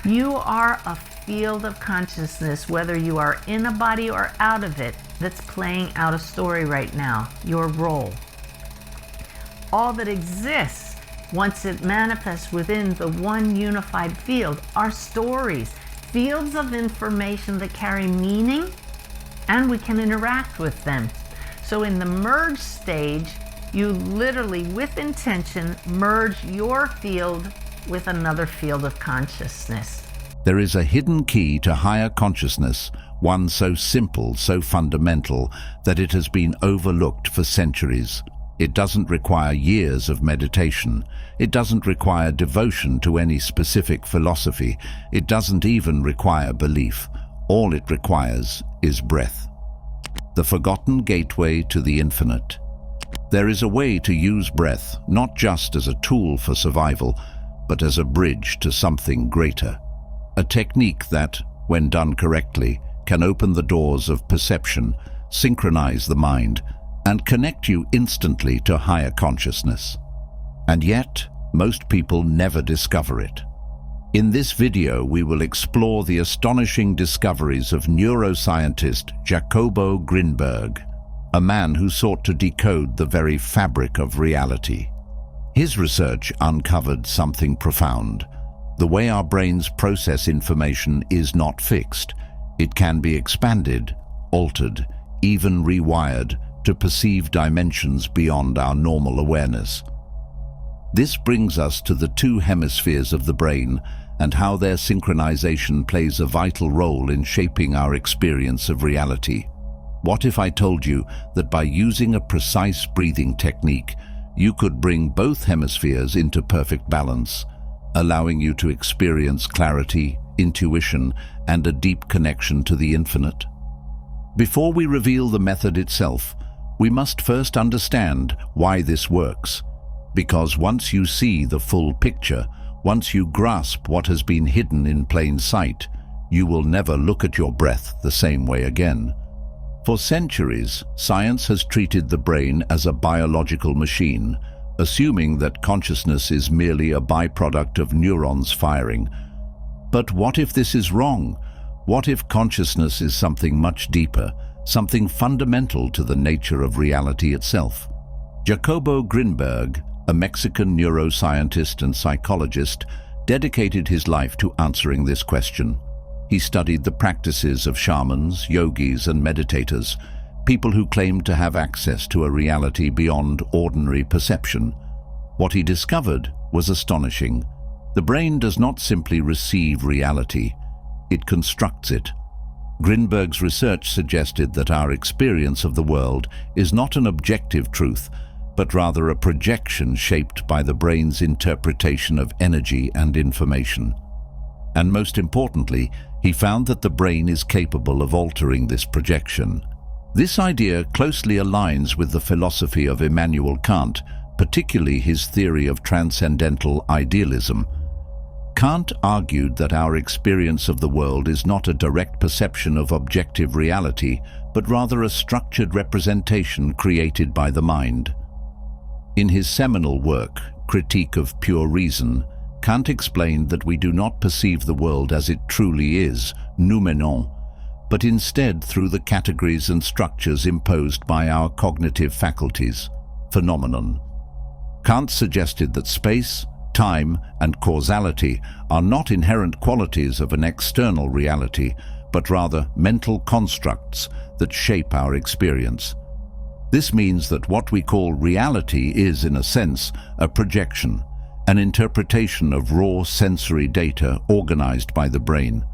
You are a field of consciousness, whether you are in a body or out of it, that's playing out a story right now, your role. All that exists, once it manifests within the one unified field, are stories, fields of information that carry meaning, and we can interact with them. So in the merge stage, you literally, with intention, merge your field with another field of consciousness. There is a hidden key to higher consciousness, one so simple, so fundamental, that it has been overlooked for centuries. It doesn't require years of meditation. It doesn't require devotion to any specific philosophy. It doesn't even require belief. All it requires is breath. The forgotten gateway to the infinite. There is a way to use breath, not just as a tool for survival, but as a bridge to something greater. A technique that, when done correctly, can open the doors of perception, synchronize the mind, and connect you instantly to higher consciousness. And yet, most people never discover it. In this video, we will explore the astonishing discoveries of neuroscientist Jacobo Grinberg, a man who sought to decode the very fabric of reality. His research uncovered something profound. The way our brains process information is not fixed. It can be expanded, altered, even rewired to perceive dimensions beyond our normal awareness. This brings us to the two hemispheres of the brain and how their synchronization plays a vital role in shaping our experience of reality. What if I told you that by using a precise breathing technique, you could bring both hemispheres into perfect balance, allowing you to experience clarity, intuition, and a deep connection to the infinite? Before we reveal the method itself, we must first understand why this works. Because once you see the full picture, once you grasp what has been hidden in plain sight, you will never look at your breath the same way again. For centuries, science has treated the brain as a biological machine, assuming that consciousness is merely a byproduct of neurons firing. But what if this is wrong? What if consciousness is something much deeper, something fundamental to the nature of reality itself? Jacobo Grinberg, a Mexican neuroscientist and psychologist, dedicated his life to answering this question. He studied the practices of shamans, yogis, and meditators, people who claimed to have access to a reality beyond ordinary perception. What he discovered was astonishing. The brain does not simply receive reality, it constructs it. Grinberg's research suggested that our experience of the world is not an objective truth, but rather a projection shaped by the brain's interpretation of energy and information. And most importantly, he found that the brain is capable of altering this projection. This idea closely aligns with the philosophy of Immanuel Kant, particularly his theory of transcendental idealism. Kant argued that our experience of the world is not a direct perception of objective reality, but rather a structured representation created by the mind. In his seminal work, Critique of Pure Reason, Kant explained that we do not perceive the world as it truly is, noumenon, but instead through the categories and structures imposed by our cognitive faculties, phenomenon. Kant suggested that space, time, and causality are not inherent qualities of an external reality, but rather mental constructs that shape our experience. This means that what we call reality is, in a sense, a projection, an interpretation of raw sensory data organized by the brain.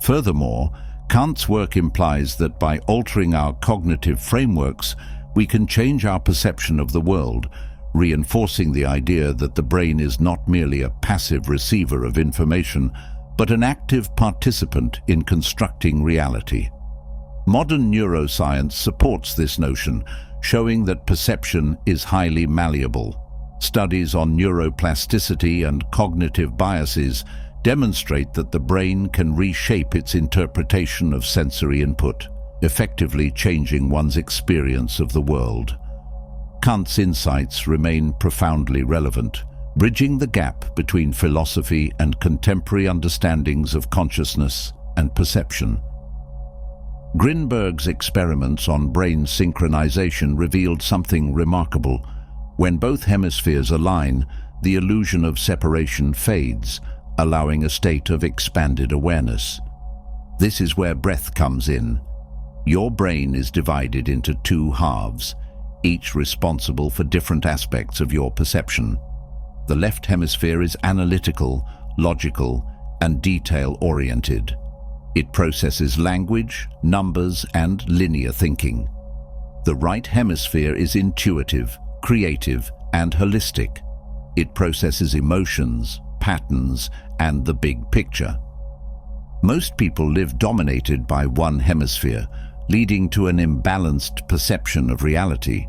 Furthermore, Kant's work implies that by altering our cognitive frameworks, we can change our perception of the world, reinforcing the idea that the brain is not merely a passive receiver of information, but an active participant in constructing reality. Modern neuroscience supports this notion, showing that perception is highly malleable. Studies on neuroplasticity and cognitive biases demonstrate that the brain can reshape its interpretation of sensory input, effectively changing one's experience of the world. Kant's insights remain profoundly relevant. bridging the gap between philosophy and contemporary understandings of consciousness and perception. Grinberg's experiments on brain synchronization revealed something remarkable. When both hemispheres align, the illusion of separation fades, allowing a state of expanded awareness. This is where breath comes in. Your brain is divided into two halves, each responsible for different aspects of your perception. The left hemisphere is analytical, logical, and detail-oriented. It processes language, numbers, and linear thinking. The right hemisphere is intuitive, creative, and holistic. It processes emotions, patterns, and the big picture. Most people live dominated by one hemisphere, leading to an imbalanced perception of reality.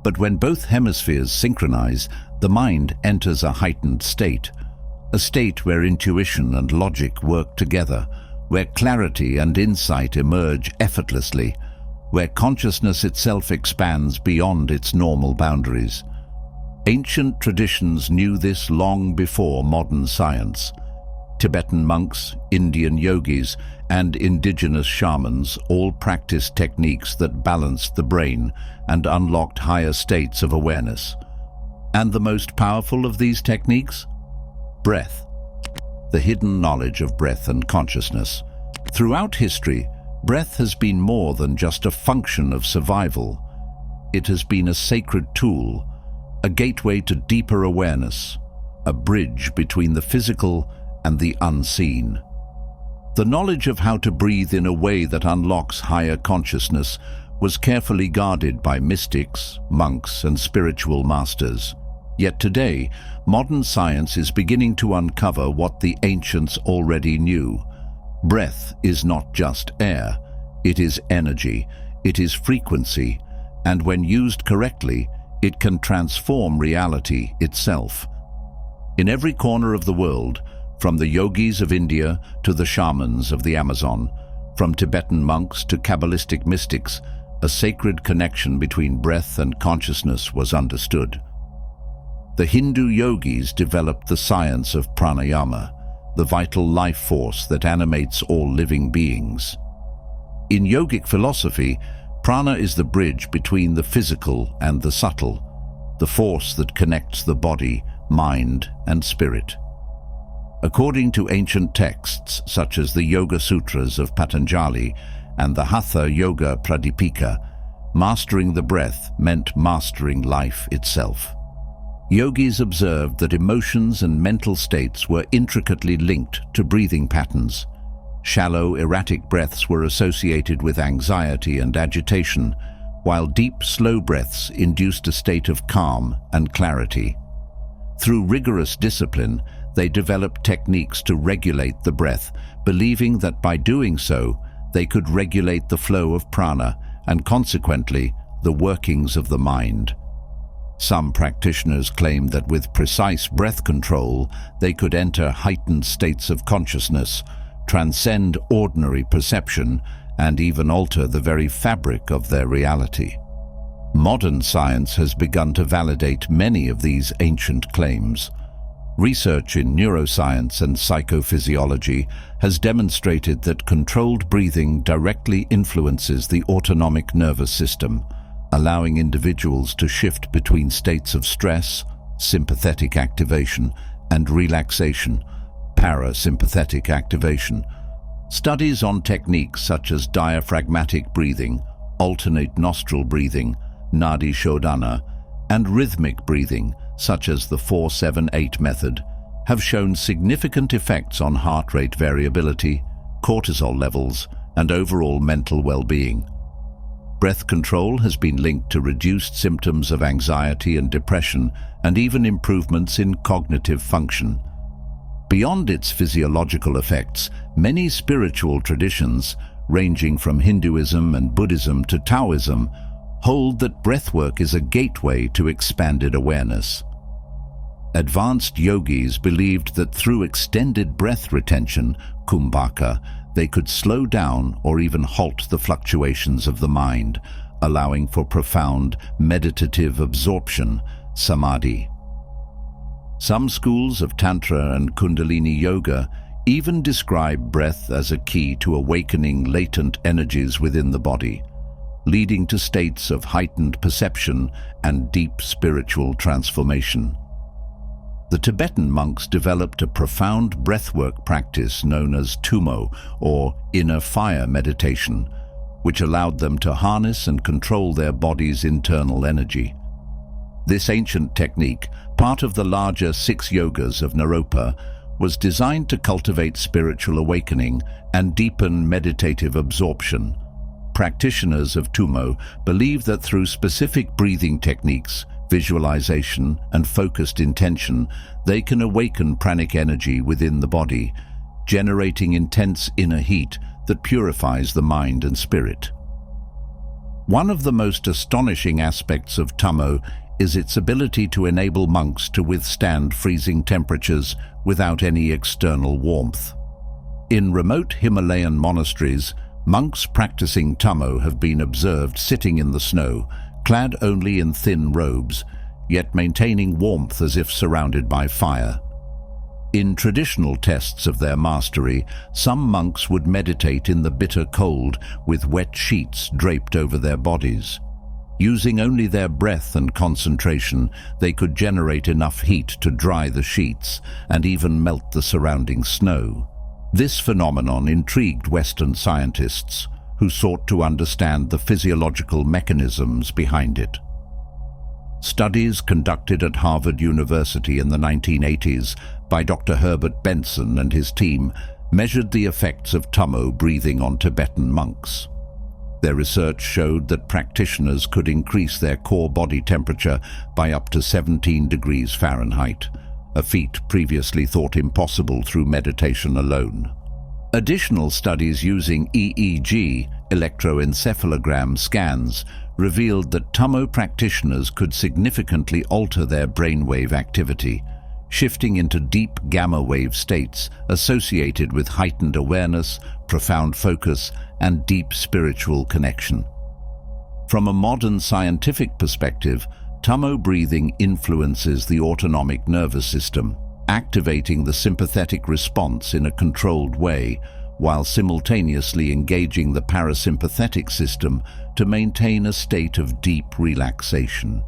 But when both hemispheres synchronize, the mind enters a heightened state, a state where intuition and logic work together, where clarity and insight emerge effortlessly, where consciousness itself expands beyond its normal boundaries. Ancient traditions knew this long before modern science. Tibetan monks, Indian yogis, and indigenous shamans all practiced techniques that balanced the brain and unlocked higher states of awareness. And the most powerful of these techniques? Breath. The hidden knowledge of breath and consciousness. Throughout history, breath has been more than just a function of survival. It has been a sacred tool, a gateway to deeper awareness, a bridge between the physical and the unseen. The knowledge of how to breathe in a way that unlocks higher consciousness was carefully guarded by mystics, monks, and spiritual masters. Yet today, modern science is beginning to uncover what the ancients already knew. Breath is not just air, it is energy, it is frequency, and when used correctly, it can transform reality itself. In every corner of the world, from the yogis of India to the shamans of the Amazon, from Tibetan monks to Kabbalistic mystics, a sacred connection between breath and consciousness was understood. The Hindu yogis developed the science of pranayama, the vital life force that animates all living beings. In yogic philosophy, prana is the bridge between the physical and the subtle, the force that connects the body, mind, and spirit. According to ancient texts such as the Yoga Sutras of Patanjali and the Hatha Yoga Pradipika, mastering the breath meant mastering life itself. Yogis observed that emotions and mental states were intricately linked to breathing patterns. Shallow, erratic breaths were associated with anxiety and agitation, while deep, slow breaths induced a state of calm and clarity. Through rigorous discipline, they developed techniques to regulate the breath, believing that by doing so, they could regulate the flow of prana and consequently the workings of the mind. Some practitioners claim that with precise breath control, they could enter heightened states of consciousness, transcend ordinary perception, and even alter the very fabric of their reality. Modern science has begun to validate many of these ancient claims. Research in neuroscience and psychophysiology has demonstrated that controlled breathing directly influences the autonomic nervous system, allowing individuals to shift between states of stress, sympathetic activation, and relaxation, parasympathetic activation. Studies on techniques such as diaphragmatic breathing, alternate nostril breathing, nadi shodhana, and rhythmic breathing, such as the 4-7-8 method, have shown significant effects on heart rate variability, cortisol levels, and overall mental well-being. Breath control has been linked to reduced symptoms of anxiety and depression, and even improvements in cognitive function. Beyond its physiological effects, many spiritual traditions, ranging from Hinduism and Buddhism to Taoism, hold that breathwork is a gateway to expanded awareness. Advanced yogis believed that through extended breath retention, kumbhaka, they could slow down or even halt the fluctuations of the mind, allowing for profound meditative absorption, samadhi. Some schools of Tantra and Kundalini Yoga even describe breath as a key to awakening latent energies within the body, leading to states of heightened perception and deep spiritual transformation. The Tibetan monks developed a profound breathwork practice known as Tummo, or inner fire meditation, which allowed them to harness and control their body's internal energy. This ancient technique, part of the larger 6 yogas of Naropa, was designed to cultivate spiritual awakening and deepen meditative absorption. Practitioners of Tummo believe that through specific breathing techniques, visualization, and focused intention, they can awaken pranic energy within the body, generating intense inner heat that purifies the mind and spirit. One of the most astonishing aspects of Tummo is its ability to enable monks to withstand freezing temperatures without any external warmth. In remote Himalayan monasteries, monks practicing Tummo have been observed sitting in the snow, clad only in thin robes, yet maintaining warmth as if surrounded by fire. In traditional tests of their mastery, some monks would meditate in the bitter cold with wet sheets draped over their bodies. Using only their breath and concentration, they could generate enough heat to dry the sheets and even melt the surrounding snow. This phenomenon intrigued Western scientists, who sought to understand the physiological mechanisms behind it. Studies conducted at Harvard University in the 1980s by Dr. Herbert Benson and his team measured the effects of Tummo breathing on Tibetan monks. Their research showed that practitioners could increase their core body temperature by up to 17 degrees Fahrenheit, a feat previously thought impossible through meditation alone. Additional studies using EEG, electroencephalogram scans, revealed that Tummo practitioners could significantly alter their brainwave activity, shifting into deep gamma wave states associated with heightened awareness, profound focus, and deep spiritual connection. From a modern scientific perspective, Tummo breathing influences the autonomic nervous system, activating the sympathetic response in a controlled way, while simultaneously engaging the parasympathetic system to maintain a state of deep relaxation.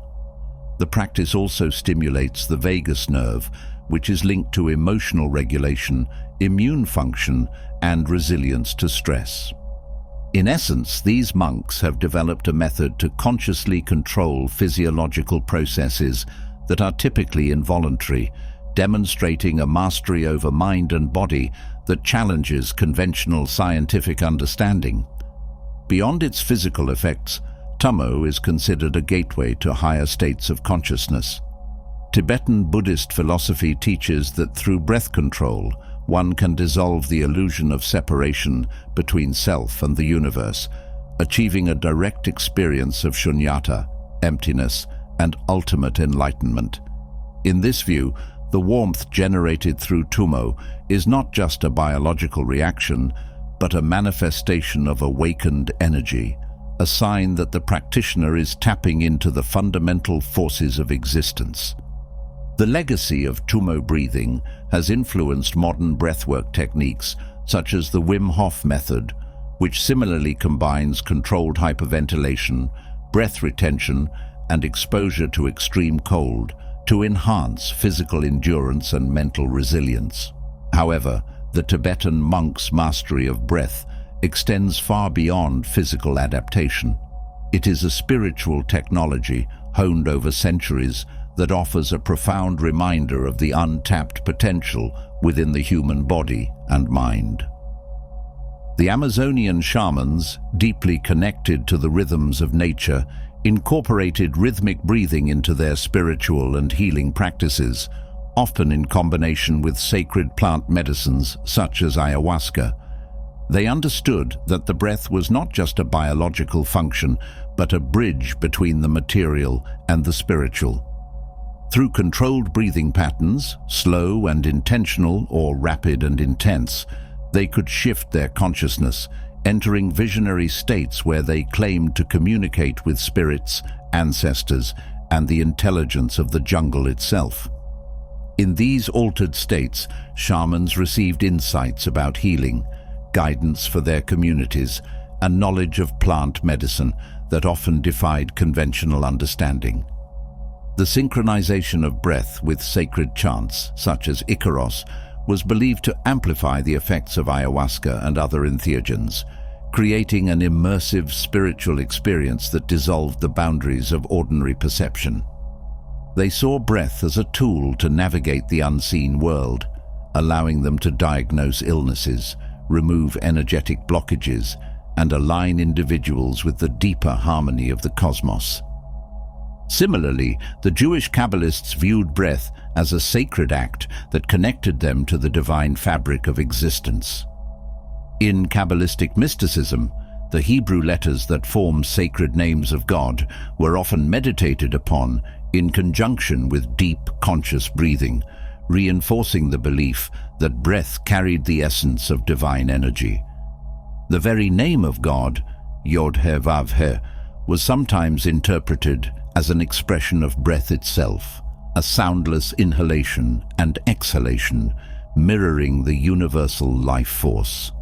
The practice also stimulates the vagus nerve, which is linked to emotional regulation, immune function, and resilience to stress. In essence, these monks have developed a method to consciously control physiological processes that are typically involuntary, demonstrating a mastery over mind and body that challenges conventional scientific understanding. Beyond its physical effects, Tummo is considered a gateway to higher states of consciousness. Tibetan Buddhist philosophy teaches that through breath control, one can dissolve the illusion of separation between self and the universe, achieving a direct experience of shunyata, emptiness, and ultimate enlightenment. In this view, the warmth generated through Tummo is not just a biological reaction, but a manifestation of awakened energy, a sign that the practitioner is tapping into the fundamental forces of existence. The legacy of Tummo breathing has influenced modern breathwork techniques such as the Wim Hof method, which similarly combines controlled hyperventilation, breath retention, and exposure to extreme cold to enhance physical endurance and mental resilience. However, the Tibetan monk's mastery of breath extends far beyond physical adaptation. It is a spiritual technology honed over centuries that offers a profound reminder of the untapped potential within the human body and mind. The Amazonian shamans, deeply connected to the rhythms of nature, incorporated rhythmic breathing into their spiritual and healing practices, often in combination with sacred plant medicines such as ayahuasca. They understood that the breath was not just a biological function, but a bridge between the material and the spiritual. Through controlled breathing patterns, slow and intentional or rapid and intense, they could shift their consciousness, entering visionary states where they claimed to communicate with spirits, ancestors, and the intelligence of the jungle itself. In these altered states, shamans received insights about healing, guidance for their communities, and knowledge of plant medicine that often defied conventional understanding. The synchronization of breath with sacred chants, such as Icaros, was believed to amplify the effects of ayahuasca and other entheogens, creating an immersive spiritual experience that dissolved the boundaries of ordinary perception. They saw breath as a tool to navigate the unseen world, allowing them to diagnose illnesses, remove energetic blockages, and align individuals with the deeper harmony of the cosmos. Similarly, the Jewish Kabbalists viewed breath as a sacred act that connected them to the divine fabric of existence. In Kabbalistic mysticism, the Hebrew letters that form sacred names of God were often meditated upon in conjunction with deep, conscious breathing, reinforcing the belief that breath carried the essence of divine energy. The very name of God, Yod-He-Vav-He, was sometimes interpreted as an expression of breath itself, a soundless inhalation and exhalation, mirroring the universal life force.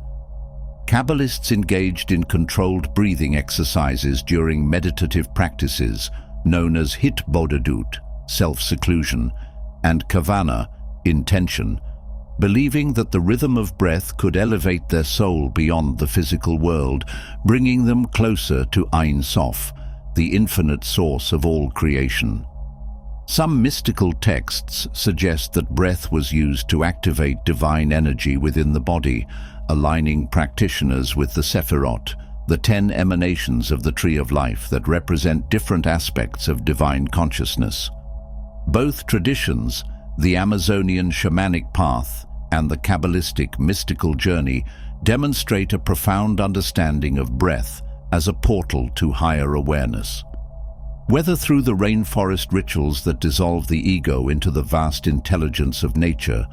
Kabbalists engaged in controlled breathing exercises during meditative practices known as hitbodedut, self-seclusion, and kavana, intention, believing that the rhythm of breath could elevate their soul beyond the physical world, bringing them closer to Ein Sof, the infinite source of all creation. Some mystical texts suggest that breath was used to activate divine energy within the body, aligning practitioners with the Sephirot, the 10 emanations of the Tree of Life that represent different aspects of divine consciousness. Both traditions, the Amazonian shamanic path and the Kabbalistic mystical journey, demonstrate a profound understanding of breath as a portal to higher awareness. Whether through the rainforest rituals that dissolve the ego into the vast intelligence of nature,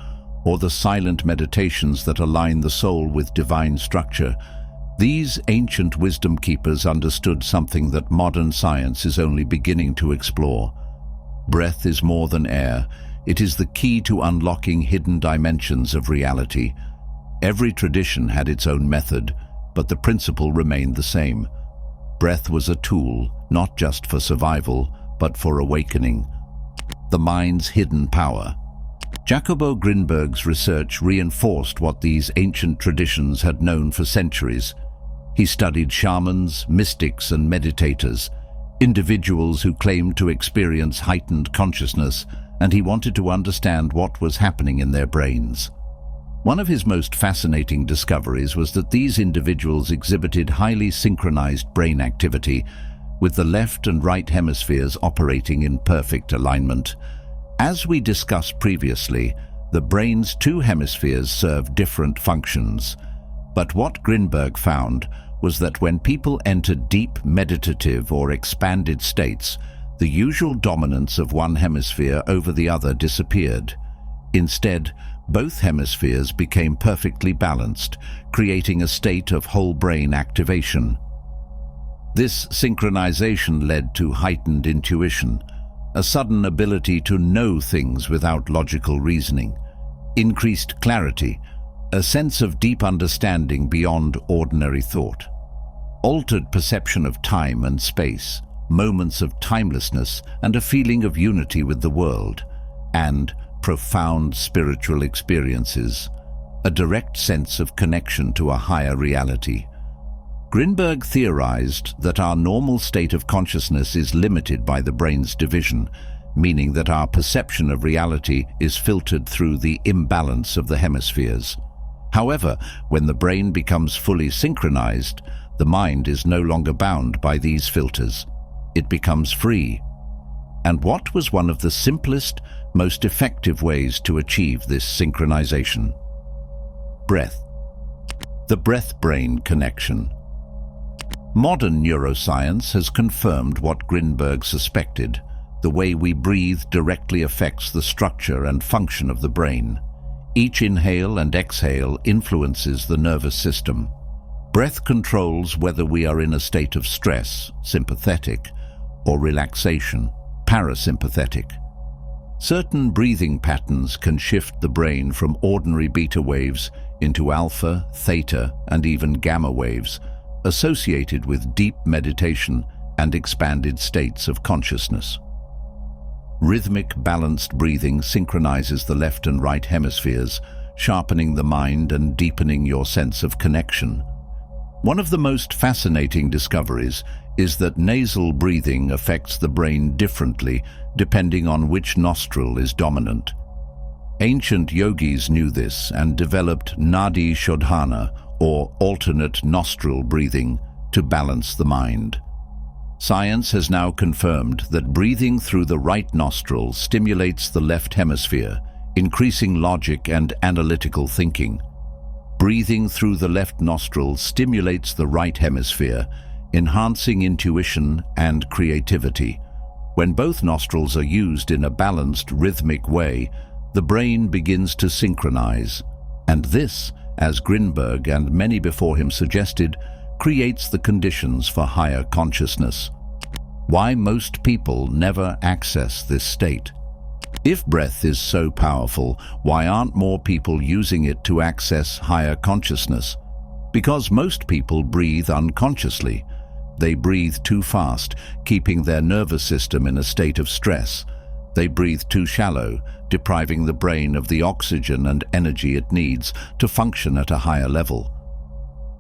or the silent meditations that align the soul with divine structure, these ancient wisdom keepers understood something that modern science is only beginning to explore. Breath is more than air. It is the key to unlocking hidden dimensions of reality. Every tradition had its own method, but the principle remained the same. Breath was a tool, not just for survival, but for awakening. The mind's hidden power. Jacobo Grinberg's research reinforced what these ancient traditions had known for centuries. He studied shamans, mystics, and meditators, individuals who claimed to experience heightened consciousness, and he wanted to understand what was happening in their brains. One of his most fascinating discoveries was that these individuals exhibited highly synchronized brain activity, with the left and right hemispheres operating in perfect alignment. As we discussed previously, the brain's two hemispheres serve different functions. But what Grinberg found was that when people entered deep meditative or expanded states, the usual dominance of one hemisphere over the other disappeared. Instead, both hemispheres became perfectly balanced, creating a state of whole brain activation. This synchronization led to heightened intuition, a sudden ability to know things without logical reasoning, increased clarity, a sense of deep understanding beyond ordinary thought, altered perception of time and space, moments of timelessness and a feeling of unity with the world, and profound spiritual experiences, a direct sense of connection to a higher reality. Grinberg theorized that our normal state of consciousness is limited by the brain's division, meaning that our perception of reality is filtered through the imbalance of the hemispheres. However, when the brain becomes fully synchronized, the mind is no longer bound by these filters. It becomes free. And what was one of the simplest, most effective ways to achieve this synchronization? Breath. The breath-brain connection. Modern neuroscience has confirmed what Grinberg suspected. The way we breathe directly affects the structure and function of the brain. Each inhale and exhale influences the nervous system. Breath controls whether we are in a state of stress, sympathetic, or relaxation, parasympathetic. Certain breathing patterns can shift the brain from ordinary beta waves into alpha, theta, and even gamma waves, associated with deep meditation and expanded states of consciousness. Rhythmic, balanced breathing synchronizes the left and right hemispheres, sharpening the mind and deepening your sense of connection. One of the most fascinating discoveries is that nasal breathing affects the brain differently depending on which nostril is dominant. Ancient yogis knew this and developed nadi shodhana, or alternate nostril breathing, to balance the mind. Science has now confirmed that breathing through the right nostril stimulates the left hemisphere, increasing logic and analytical thinking. Breathing through the left nostril stimulates the right hemisphere, enhancing intuition and creativity. When both nostrils are used in a balanced, rhythmic way, the brain begins to synchronize. And this, as Grinberg and many before him suggested, creates the conditions for higher consciousness. Why most people never access this state? If breath is so powerful, why aren't more people using it to access higher consciousness? Because most people breathe unconsciously. They breathe too fast, keeping their nervous system in a state of stress. They breathe too shallow, depriving the brain of the oxygen and energy it needs to function at a higher level.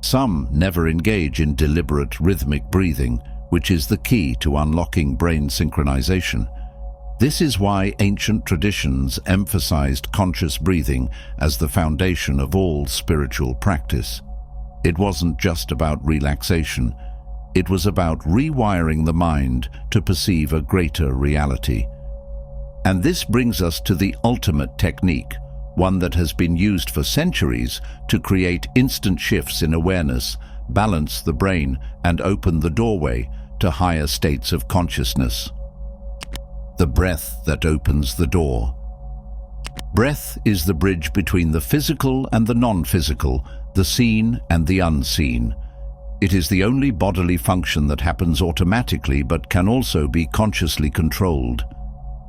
Some never engage in deliberate rhythmic breathing, which is the key to unlocking brain synchronization. This is why ancient traditions emphasized conscious breathing as the foundation of all spiritual practice. It wasn't just about relaxation. It was about rewiring the mind to perceive a greater reality. And this brings us to the ultimate technique, one that has been used for centuries to create instant shifts in awareness, balance the brain, and open the doorway to higher states of consciousness. The breath that opens the door. Breath is the bridge between the physical and the non-physical, the seen and the unseen. It is the only bodily function that happens automatically but can also be consciously controlled.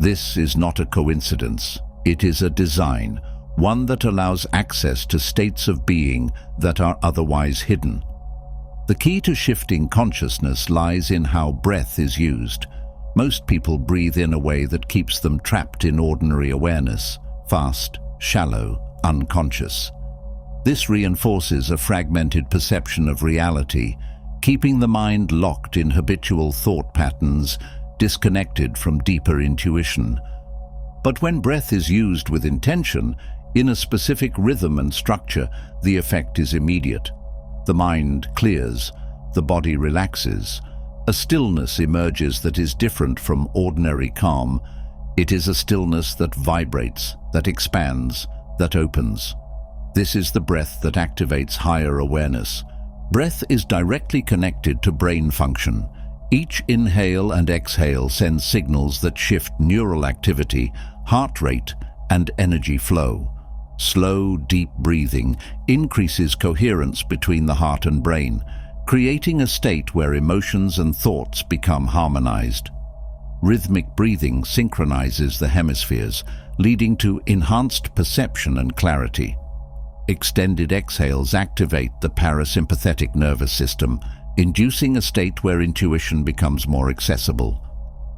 This is not a coincidence. It is a design, one that allows access to states of being that are otherwise hidden. The key to shifting consciousness lies in how breath is used. Most people breathe in a way that keeps them trapped in ordinary awareness, fast, shallow, unconscious. This reinforces a fragmented perception of reality, keeping the mind locked in habitual thought patterns, disconnected from deeper intuition. But when breath is used with intention, in a specific rhythm and structure, the effect is immediate. The mind clears, the body relaxes. A stillness emerges that is different from ordinary calm. It is a stillness that vibrates, that expands, that opens. This is the breath that activates higher awareness. Breath is directly connected to brain function. Each inhale and exhale sends signals that shift neural activity, heart rate, and energy flow. Slow, deep breathing increases coherence between the heart and brain, creating a state where emotions and thoughts become harmonized. Rhythmic breathing synchronizes the hemispheres, leading to enhanced perception and clarity. Extended exhales activate the parasympathetic nervous system, inducing a state where intuition becomes more accessible.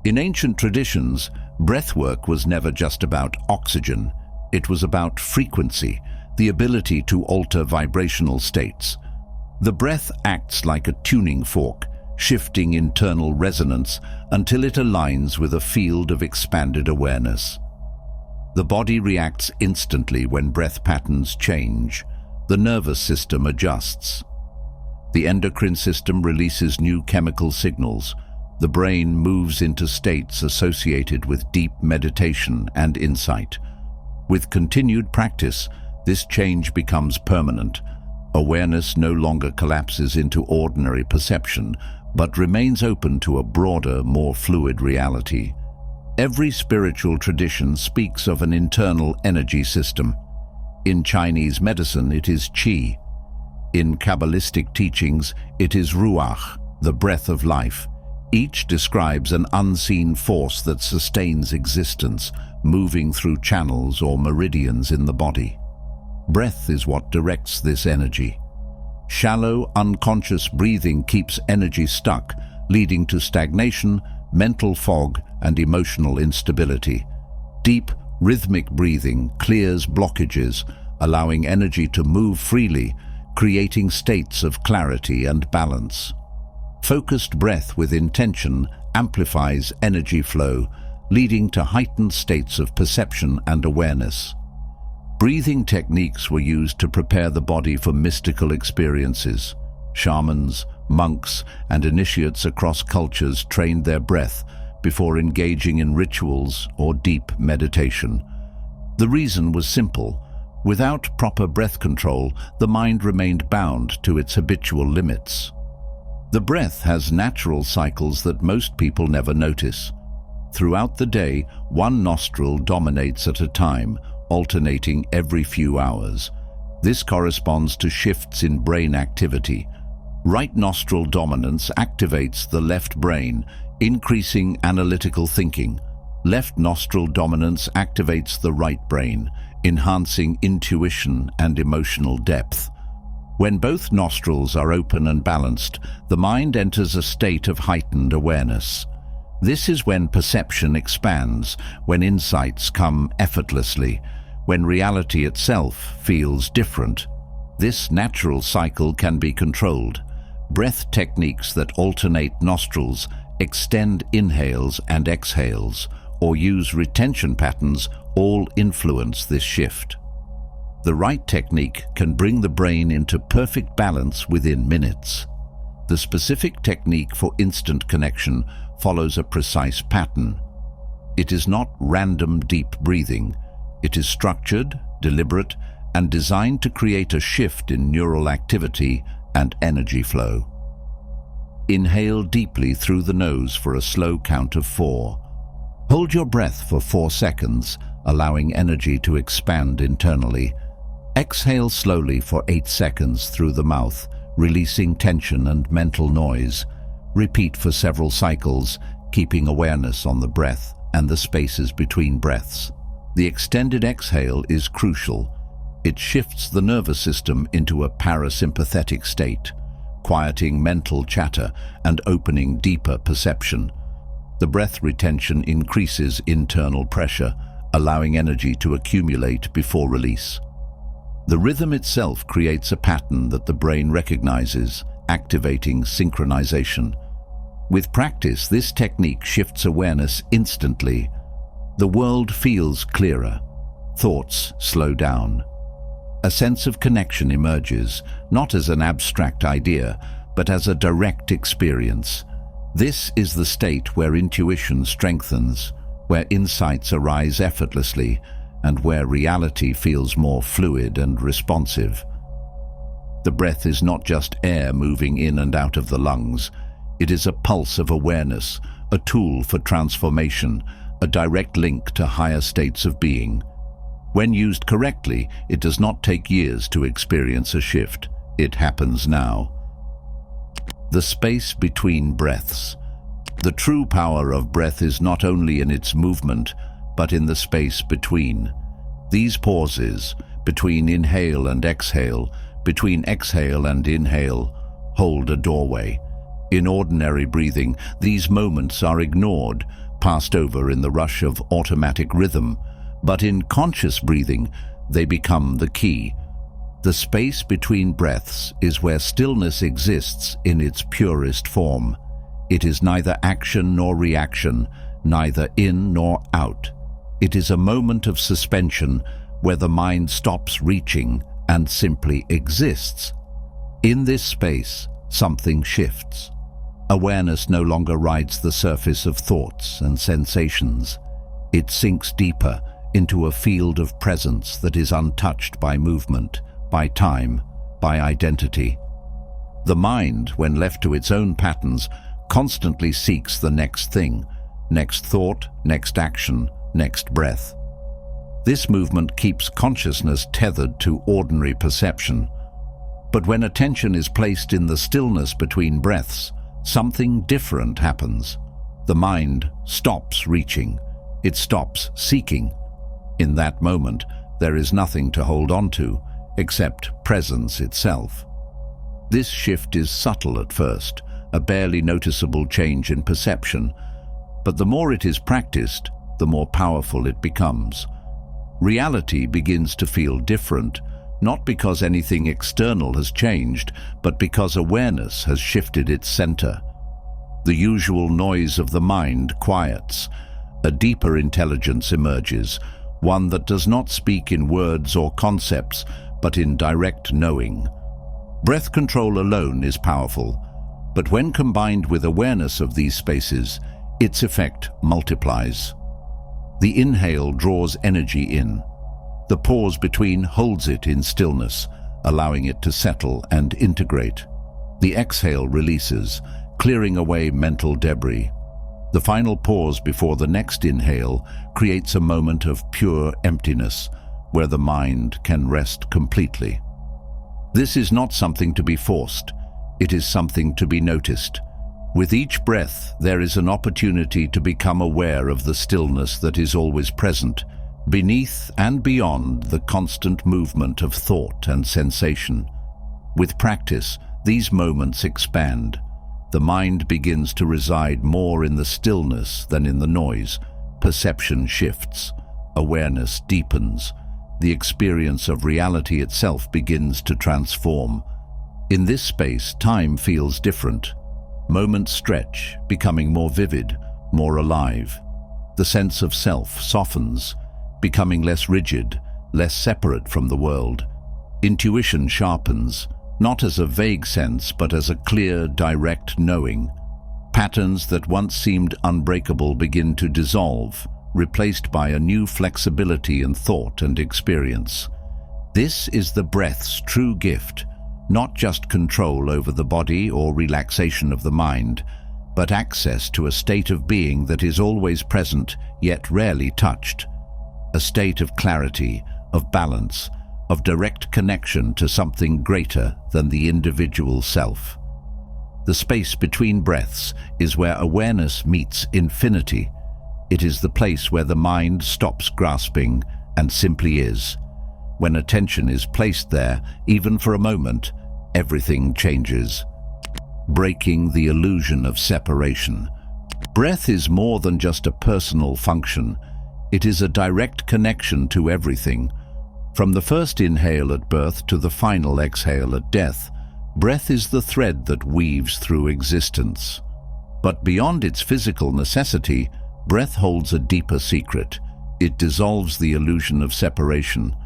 In ancient traditions, breathwork was never just about oxygen. It was about frequency, the ability to alter vibrational states. The breath acts like a tuning fork, shifting internal resonance until it aligns with a field of expanded awareness. The body reacts instantly when breath patterns change. The nervous system adjusts. The endocrine system releases new chemical signals. The brain moves into states associated with deep meditation and insight. With continued practice, this change becomes permanent. Awareness no longer collapses into ordinary perception, but remains open to a broader, more fluid reality. Every spiritual tradition speaks of an internal energy system. In Chinese medicine, it is qi. In Kabbalistic teachings, it is ruach, the breath of life. Each describes an unseen force that sustains existence, moving through channels or meridians in the body. Breath is what directs this energy. Shallow, unconscious breathing keeps energy stuck, leading to stagnation, mental fog, and emotional instability. Deep, rhythmic breathing clears blockages, allowing energy to move freely, creating states of clarity and balance. Focused breath with intention amplifies energy flow, leading to heightened states of perception and awareness. Breathing techniques were used to prepare the body for mystical experiences. Shamans, monks, and initiates across cultures trained their breath before engaging in rituals or deep meditation. The reason was simple. Without proper breath control, the mind remained bound to its habitual limits. The breath has natural cycles that most people never notice. Throughout the day, one nostril dominates at a time, alternating every few hours. This corresponds to shifts in brain activity. Right nostril dominance activates the left brain, increasing analytical thinking. Left nostril dominance activates the right brain, enhancing intuition and emotional depth. When both nostrils are open and balanced, the mind enters a state of heightened awareness. This is when perception expands, when insights come effortlessly, when reality itself feels different. This natural cycle can be controlled. Breath techniques that alternate nostrils, extend inhales and exhales, or use retention patterns all influence this shift. The right technique can bring the brain into perfect balance within minutes. The specific technique for instant connection follows a precise pattern. It is not random deep breathing. It is structured, deliberate, and designed to create a shift in neural activity and energy flow. Inhale deeply through the nose for a slow count of 4. Hold your breath for 4 seconds, allowing energy to expand internally. Exhale slowly for 8 seconds through the mouth, releasing tension and mental noise. Repeat for several cycles, keeping awareness on the breath and the spaces between breaths. The extended exhale is crucial. It shifts the nervous system into a parasympathetic state, quieting mental chatter and opening deeper perception. The breath retention increases internal pressure, allowing energy to accumulate before release. The rhythm itself creates a pattern that the brain recognizes, activating synchronization. With practice, this technique shifts awareness instantly. The world feels clearer. Thoughts slow down. A sense of connection emerges, not as an abstract idea, but as a direct experience. This is the state where intuition strengthens, where insights arise effortlessly, and where reality feels more fluid and responsive. The breath is not just air moving in and out of the lungs. It is a pulse of awareness, a tool for transformation, a direct link to higher states of being. When used correctly, it does not take years to experience a shift. It happens now. The space between breaths. The true power of breath is not only in its movement, but in the space between. These pauses, between inhale and exhale, between exhale and inhale, hold a doorway. In ordinary breathing, these moments are ignored, passed over in the rush of automatic rhythm, but in conscious breathing, they become the key. The space between breaths is where stillness exists in its purest form. It is neither action nor reaction, neither in nor out. It is a moment of suspension where the mind stops reaching and simply exists. In this space, something shifts. Awareness no longer rides the surface of thoughts and sensations. It sinks deeper into a field of presence that is untouched by movement, by time, by identity. The mind, when left to its own patterns, constantly seeks the next thing, next thought, next action, next breath. This movement keeps consciousness tethered to ordinary perception. But when attention is placed in the stillness between breaths, something different happens. The mind stops reaching. It stops seeking. In that moment, there is nothing to hold on to except presence itself. This shift is subtle at first, a barely noticeable change in perception, but the more it is practiced, the more powerful it becomes. Reality begins to feel different, not because anything external has changed, but because awareness has shifted its center. The usual noise of the mind quiets. A deeper intelligence emerges, one that does not speak in words or concepts, but in direct knowing. Breath control alone is powerful, but when combined with awareness of these spaces, its effect multiplies. The inhale draws energy in. The pause between holds it in stillness, allowing it to settle and integrate. The exhale releases, clearing away mental debris. The final pause before the next inhale creates a moment of pure emptiness, where the mind can rest completely. This is not something to be forced. It is something to be noticed. With each breath, there is an opportunity to become aware of the stillness that is always present, beneath and beyond the constant movement of thought and sensation. With practice, these moments expand. The mind begins to reside more in the stillness than in the noise. Perception shifts. Awareness deepens. The experience of reality itself begins to transform. In this space, time feels different. Moments stretch, becoming more vivid, more alive. The sense of self softens, becoming less rigid, less separate from the world. Intuition sharpens, not as a vague sense, but as a clear, direct knowing. Patterns that once seemed unbreakable begin to dissolve, replaced by a new flexibility in thought and experience. This is the breath's true gift, not just control over the body or relaxation of the mind, but access to a state of being that is always present, yet rarely touched. A state of clarity, of balance, of direct connection to something greater than the individual self. The space between breaths is where awareness meets infinity. It is the place where the mind stops grasping and simply is. When attention is placed there, even for a moment, everything changes, breaking the illusion of separation. Breath is more than just a personal function. It is a direct connection to everything. From the first inhale at birth to the final exhale at death, breath is the thread that weaves through existence. But beyond its physical necessity, breath holds a deeper secret. It dissolves the illusion of separation.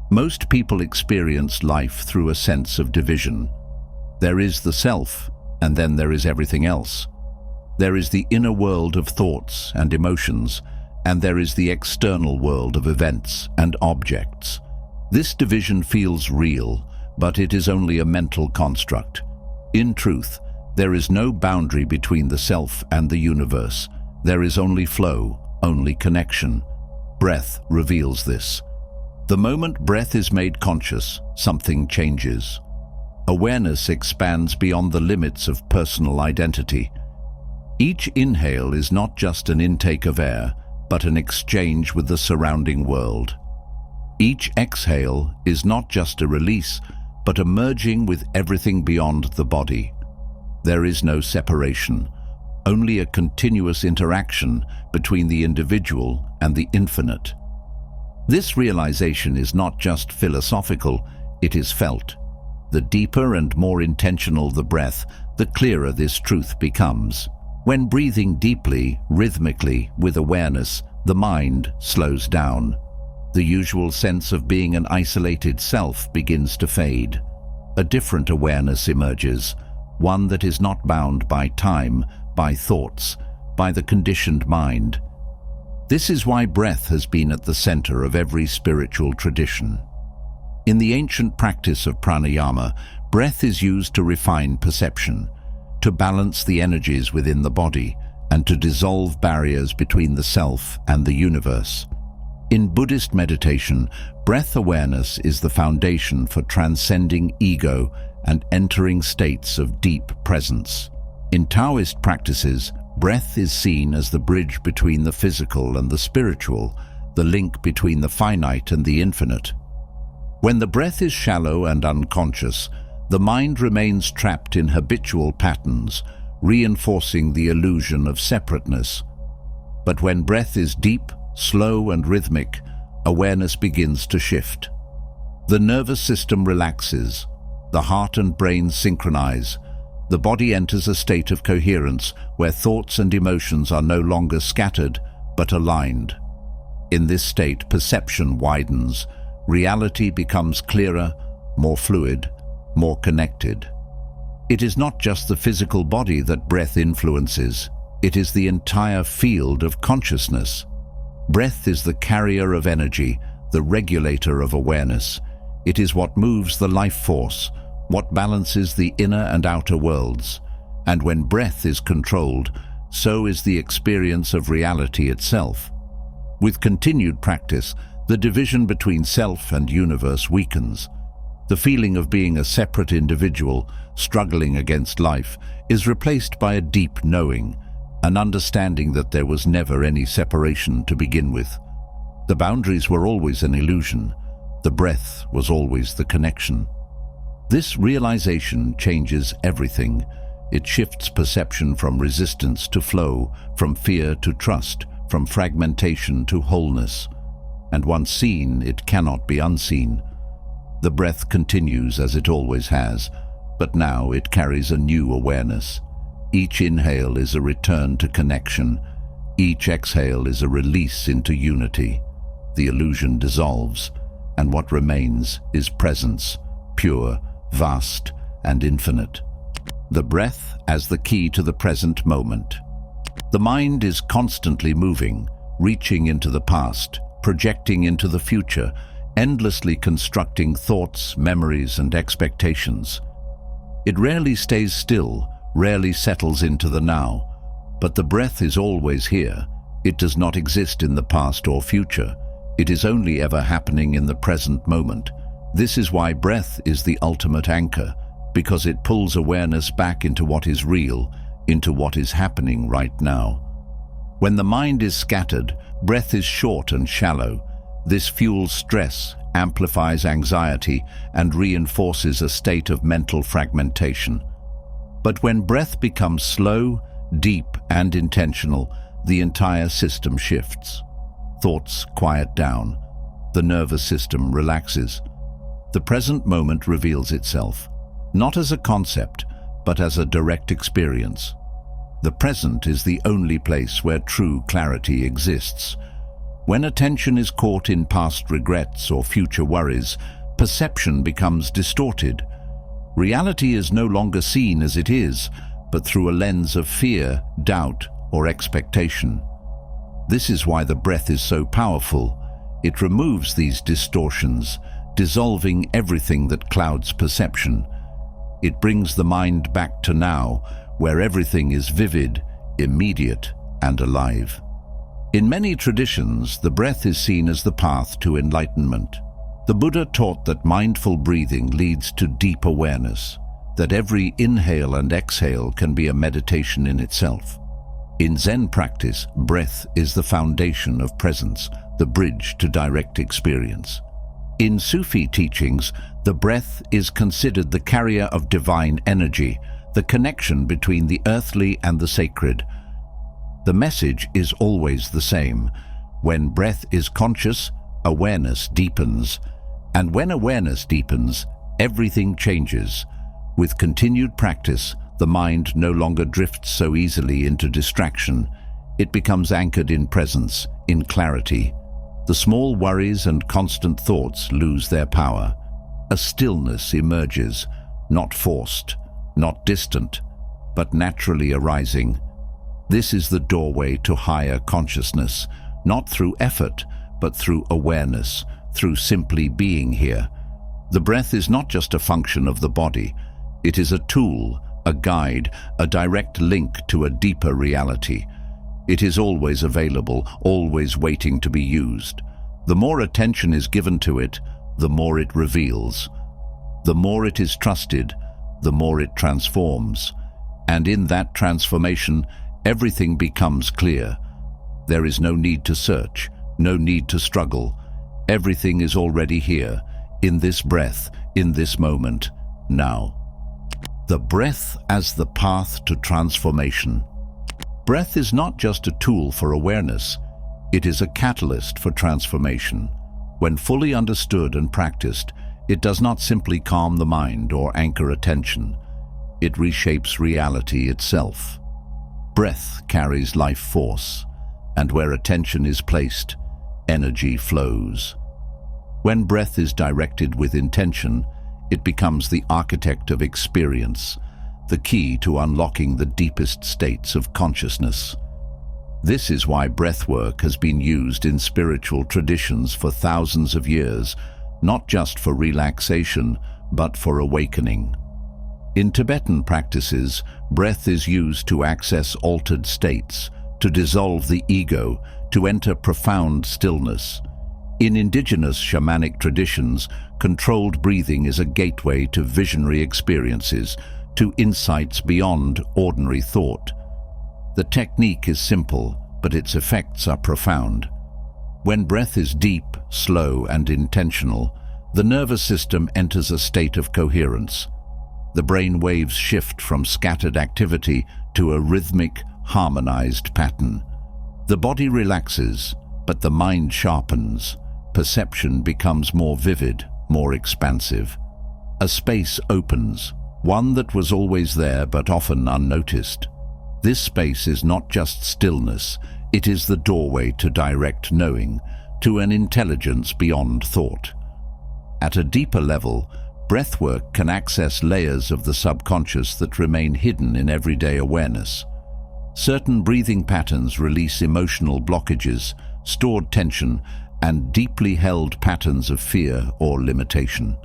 Most people experience life through a sense of division. There is the self, and then there is everything else. There is the inner world of thoughts and emotions, and there is the external world of events and objects. This division feels real, but it is only a mental construct. In truth, there is no boundary between the self and the universe. There is only flow, only connection. Breath reveals this. The moment breath is made conscious, something changes. Awareness expands beyond the limits of personal identity. Each inhale is not just an intake of air, but an exchange with the surrounding world. Each exhale is not just a release, but a merging with everything beyond the body. There is no separation, only a continuous interaction between the individual and the infinite. This realization is not just philosophical, it is felt. The deeper and more intentional the breath, the clearer this truth becomes. When breathing deeply, rhythmically, with awareness, the mind slows down. The usual sense of being an isolated self begins to fade. A different awareness emerges, one that is not bound by time, by thoughts, by the conditioned mind. This is why breath has been at the center of every spiritual tradition. In the ancient practice of pranayama, breath is used to refine perception, to balance the energies within the body, and to dissolve barriers between the self and the universe. In Buddhist meditation, breath awareness is the foundation for transcending ego and entering states of deep presence. In Taoist practices, breath is seen as the bridge between the physical and the spiritual, the link between the finite and the infinite. When the breath is shallow and unconscious, the mind remains trapped in habitual patterns, reinforcing the illusion of separateness. But when breath is deep, slow and rhythmic, awareness begins to shift. The nervous system relaxes, the heart and brain synchronize, the body enters a state of coherence where thoughts and emotions are no longer scattered but aligned. In this state, perception widens, reality becomes clearer, more fluid, more connected. It is not just the physical body that breath influences, it is the entire field of consciousness. Breath is the carrier of energy, the regulator of awareness. It is what moves the life force, what balances the inner and outer worlds. And when breath is controlled, so is the experience of reality itself. With continued practice, the division between self and universe weakens. The feeling of being a separate individual, struggling against life, is replaced by a deep knowing, an understanding that there was never any separation to begin with. The boundaries were always an illusion. The breath was always the connection. This realization changes everything. It shifts perception from resistance to flow, from fear to trust, from fragmentation to wholeness. And once seen, it cannot be unseen. The breath continues as it always has, but now it carries a new awareness. Each inhale is a return to connection. Each exhale is a release into unity. The illusion dissolves, and what remains is presence, pure, vast, and infinite. The breath as the key to the present moment. The mind is constantly moving, reaching into the past, projecting into the future, endlessly constructing thoughts, memories, and expectations. It rarely stays still, rarely settles into the now, but the breath is always here. It does not exist in the past or future. It is only ever happening in the present moment. This is why breath is the ultimate anchor, because it pulls awareness back into what is real, into what is happening right now. When the mind is scattered, breath is short and shallow. This fuels stress, amplifies anxiety, and reinforces a state of mental fragmentation. But when breath becomes slow, deep, and intentional, the entire system shifts. Thoughts quiet down. The nervous system relaxes. The present moment reveals itself, not as a concept, but as a direct experience. The present is the only place where true clarity exists. When attention is caught in past regrets or future worries, perception becomes distorted. Reality is no longer seen as it is, but through a lens of fear, doubt, or expectation. This is why the breath is so powerful. It removes these distortions, dissolving everything that clouds perception. It brings the mind back to now, where everything is vivid, immediate, and alive. In many traditions, the breath is seen as the path to enlightenment. The Buddha taught that mindful breathing leads to deep awareness, that every inhale and exhale can be a meditation in itself. In Zen practice, breath is the foundation of presence, the bridge to direct experience. In Sufi teachings, the breath is considered the carrier of divine energy, the connection between the earthly and the sacred. The message is always the same. When breath is conscious, awareness deepens. And when awareness deepens, everything changes. With continued practice, the mind no longer drifts so easily into distraction. It becomes anchored in presence, in clarity. The small worries and constant thoughts lose their power. A stillness emerges, not forced, not distant, but naturally arising. This is the doorway to higher consciousness, not through effort, but through awareness, through simply being here. The breath is not just a function of the body. It is a tool, a guide, a direct link to a deeper reality. It is always available, always waiting to be used. The more attention is given to it, the more it reveals. The more it is trusted, the more it transforms. And in that transformation, everything becomes clear. There is no need to search, no need to struggle. Everything is already here, in this breath, in this moment, now. The breath as the path to transformation. Breath is not just a tool for awareness, it is a catalyst for transformation. When fully understood and practiced, it does not simply calm the mind or anchor attention. It reshapes reality itself. Breath carries life force, and where attention is placed, energy flows. When breath is directed with intention, it becomes the architect of experience, the key to unlocking the deepest states of consciousness. This is why breathwork has been used in spiritual traditions for thousands of years, not just for relaxation, but for awakening. In Tibetan practices, breath is used to access altered states, to dissolve the ego, to enter profound stillness. In indigenous shamanic traditions, controlled breathing is a gateway to visionary experiences, to insights beyond ordinary thought. The technique is simple, but its effects are profound. When breath is deep, slow, and intentional, the nervous system enters a state of coherence. The brain waves shift from scattered activity to a rhythmic, harmonized pattern. The body relaxes, but the mind sharpens. Perception becomes more vivid, more expansive. A space opens, one that was always there but often unnoticed. This space is not just stillness, it is the doorway to direct knowing, to an intelligence beyond thought. At a deeper level, breathwork can access layers of the subconscious that remain hidden in everyday awareness. Certain breathing patterns release emotional blockages, stored tension, and deeply held patterns of fear or limitation.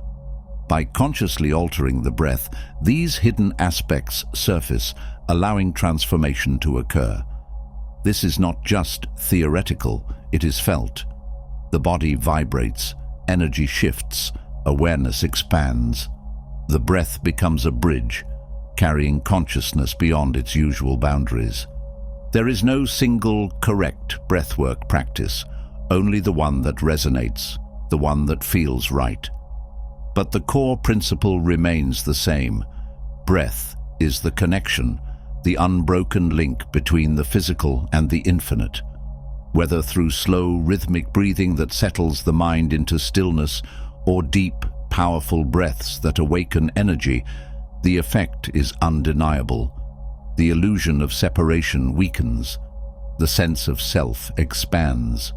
By consciously altering the breath, these hidden aspects surface, allowing transformation to occur. This is not just theoretical, it is felt. The body vibrates, energy shifts, awareness expands. The breath becomes a bridge, carrying consciousness beyond its usual boundaries. There is no single correct breathwork practice, only the one that resonates, the one that feels right. But the core principle remains the same. Breath is the connection, the unbroken link between the physical and the infinite. Whether through slow, rhythmic breathing that settles the mind into stillness, or deep, powerful breaths that awaken energy, the effect is undeniable. The illusion of separation weakens. The sense of self expands.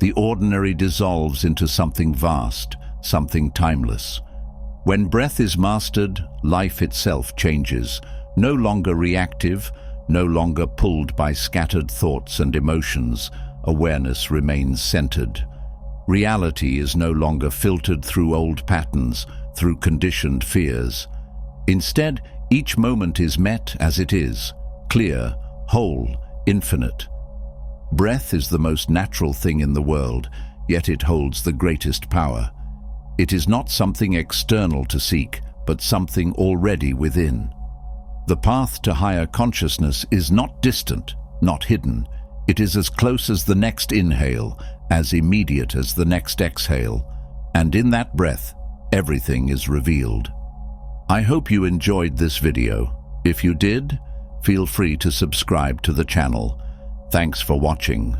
The ordinary dissolves into something vast, something timeless. When breath is mastered, life itself changes, no longer reactive, no longer pulled by scattered thoughts and emotions. Awareness remains centered. Reality is no longer filtered through old patterns, through conditioned fears. Instead, each moment is met as it is, clear, whole, infinite. Breath is the most natural thing in the world, yet it holds the greatest power. It is not something external to seek, but something already within. The path to higher consciousness is not distant, not hidden. It is as close as the next inhale, as immediate as the next exhale. And in that breath, everything is revealed. I hope you enjoyed this video. If you did, feel free to subscribe to the channel. Thanks for watching.